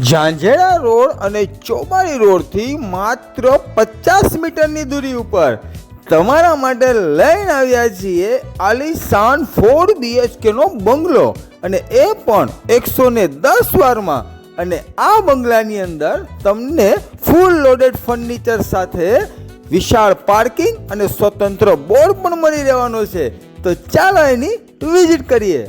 Jhanjheda road અને ચોબારી રોડથી માત્ર 50 મીટરની દૂરી ઉપર તમારા માટે લઈને આવ્યા છીએ આલીશાન 4 BHK નો બંગલો, અને એ પણ 110 વારમાં. અને આ બંગલાની અંદર તમને ફૂલ લોડેડ ફર્નિચર સાથે વિશાળ પાર્કિંગ અને સ્વતંત્ર બોર્ડ પણ મળી રહેવાનો છે. તો ચાલો એની વિઝિટ કરીએ.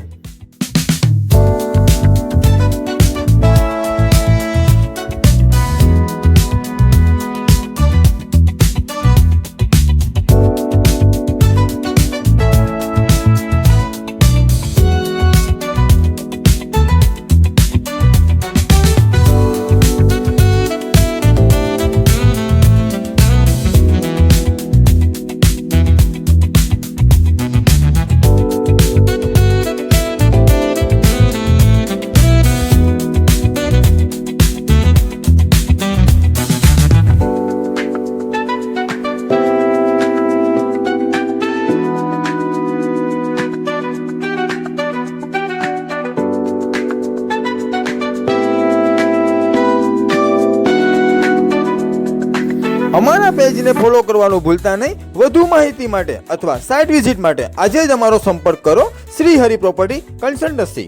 અમારા પેજને ફોલો કરવાનું ભૂલતા નહીં. વધુ માહિતી માટે અથવા સાઇટ વિઝિટ માટે આજે જ અમારો સંપર્ક કરો. Shri Hari property consultancy.